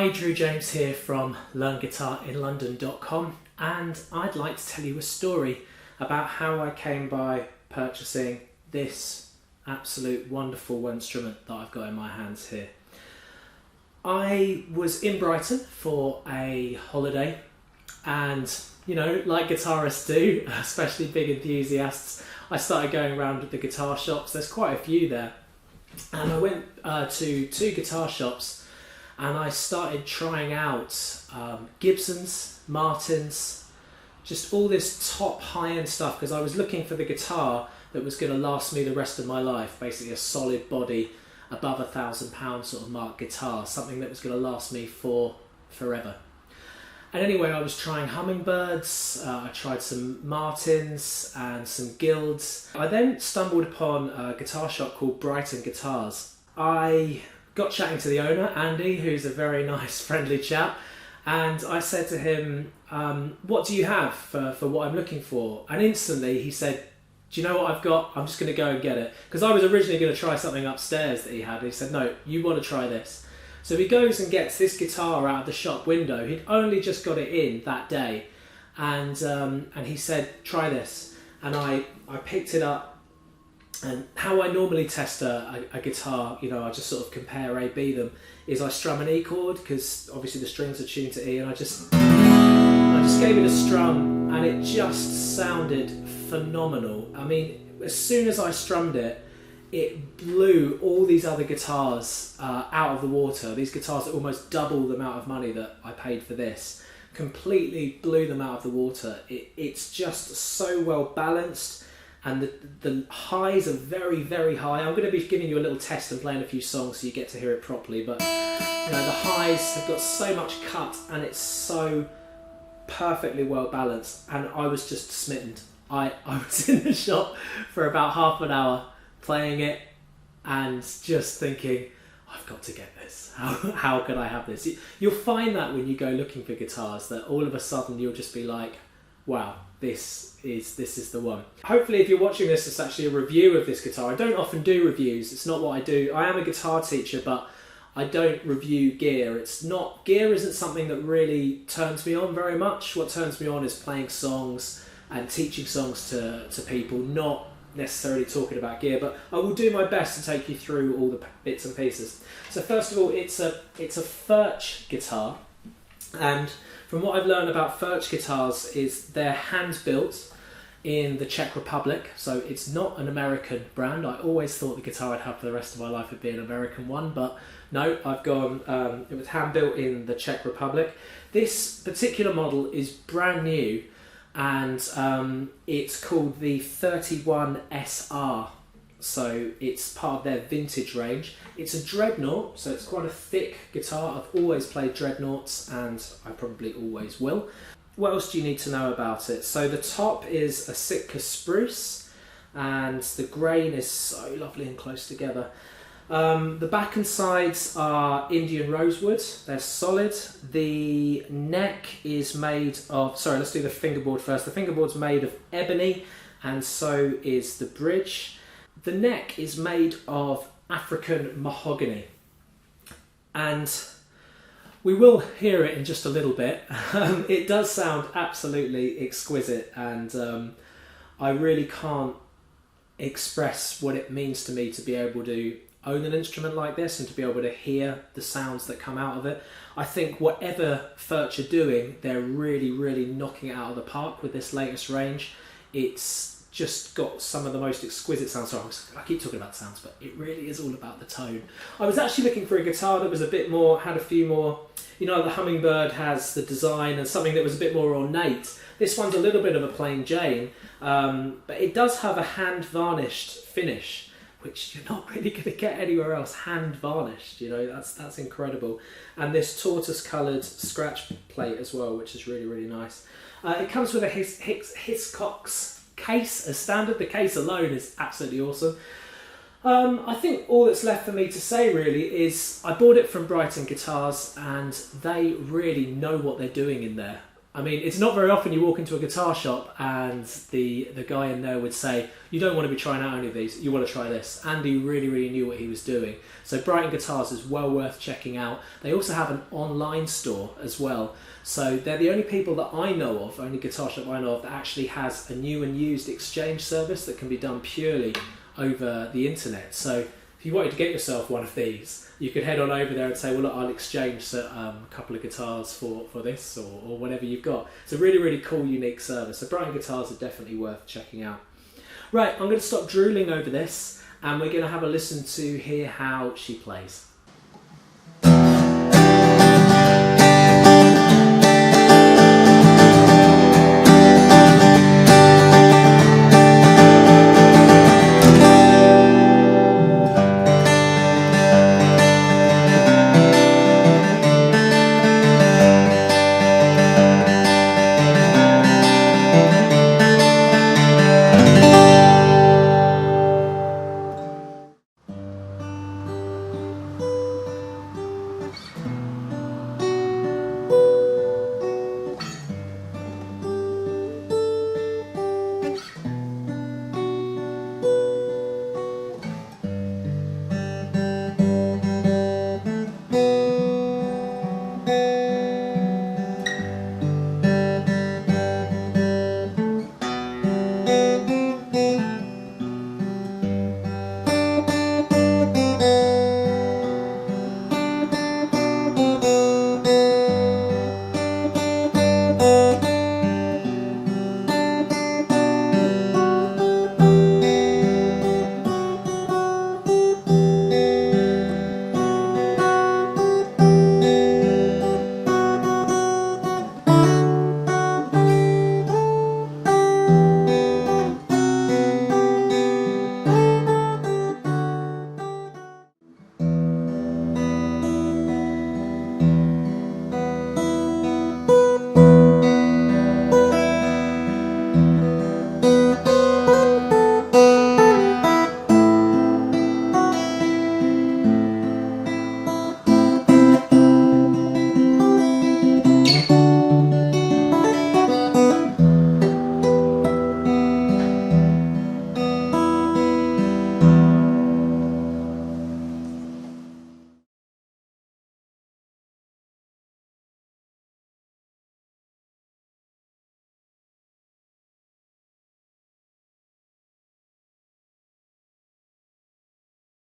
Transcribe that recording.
Hi, Drew James here from LearnGuitarInLondon.com, and I'd like to tell you a story about how I came by purchasing this absolute wonderful instrument that I've got in my hands here. I was in Brighton for a holiday, and you know, like guitarists do, especially big enthusiasts, I started going around the guitar shops. There's quite a few there, and I went to two guitar shops and I started trying out Gibsons, Martins, just all this top high-end stuff, because I was looking for the guitar that was going to last me the rest of my life, basically a solid body, above £1,000 sort of mark guitar, something that was going to last me for forever. And anyway, I was trying hummingbirds, I tried some Martins and some Guilds. I then stumbled upon a guitar shop called Brighton Guitars. I got chatting to the owner, Andy, who's a very nice, friendly chap, and I said to him, what do you have for what I'm looking for? And instantly he said, do you know what I've got? I'm just going to go and get it. Because I was originally going to try something upstairs that he had, and he said, no, you want to try this. So he goes and gets this guitar out of the shop window. He'd only just got it in that day, and he said, try this. And I picked it up. And how I normally test a guitar, you know, I just sort of compare A, B them, is I strum an E chord, because obviously the strings are tuned to E, and I just gave it a strum, and it just sounded phenomenal. I mean, as soon as I strummed it, it blew all these other guitars out of the water. These guitars that almost double the amount of money that I paid for this, completely blew them out of the water. It's just so well balanced. And the highs are very, very high. I'm going to be giving you a little test and playing a few songs so you get to hear it properly. But you know, the highs have got so much cut, and it's so perfectly well balanced. And I was just smitten. I was in the shop for about half an hour playing it and just thinking, I've got to get this. How can I have this? You'll find that when you go looking for guitars, that all of a sudden you'll just be like, wow, this is the one. Hopefully if you're watching this, it's actually a review of this guitar. I don't often do reviews, it's not what I do. I am a guitar teacher, but I don't review gear. Gear isn't something that really turns me on very much. What turns me on is playing songs and teaching songs to people, not necessarily talking about gear, but I will do my best to take you through all the bits and pieces. So first of all, it's a Furch guitar, and from what I've learned about Furch guitars is they're hand-built in the Czech Republic, so it's not an American brand. I always thought the guitar I'd have for the rest of my life would be an American one, but no, I've gone, it was hand-built in the Czech Republic. This particular model is brand new, and it's called the 31-SR. So it's part of their vintage range. It's a dreadnought, so it's quite a thick guitar. I've always played dreadnoughts, and I probably always will. What else do you need to know about it? So the top is a Sitka Spruce, and the grain is so lovely and close together. The back and sides are Indian rosewood. They're solid. The neck is made of, sorry, let's do the fingerboard first. The fingerboard's made of ebony, and so is the bridge. The neck is made of African mahogany, and we will hear it in just a little bit. It does sound absolutely exquisite, and I really can't express what it means to me to be able to own an instrument like this and to be able to hear the sounds that come out of it. I think whatever Furch are doing, they're really, really knocking it out of the park with this latest range. It's just got some of the most exquisite sounds. So I keep talking about sounds, but it really is all about the tone. I was actually looking for a guitar that was a bit more, had a few more, you know, the Hummingbird has the design and something that was a bit more ornate. This one's a little bit of a plain Jane, but it does have a hand varnished finish, which you're not really going to get anywhere else. Hand varnished, you know, that's incredible. And this tortoise coloured scratch plate as well, which is really, really nice. It comes with a Hiscox case as standard. The case alone is absolutely awesome. I think all that's left for me to say really is I bought it from Brighton Guitars, and they really know what they're doing in there. I mean, it's not very often you walk into a guitar shop and the guy in there would say, you don't want to be trying out any of these, you want to try this. Andy really knew what he was doing. So Brighton Guitars is well worth checking out. They also have an online store as well. So they're the only people that I know of, only guitar shop I know of, that actually has a new and used exchange service that can be done purely over the internet. So if you wanted to get yourself one of these, you could head on over there and say, well, look, I'll exchange a couple of guitars for this or whatever you've got. It's a really cool, unique service. So Brighton Guitars are definitely worth checking out. Right, I'm going to stop drooling over this and we're going to have a listen to hear how she plays.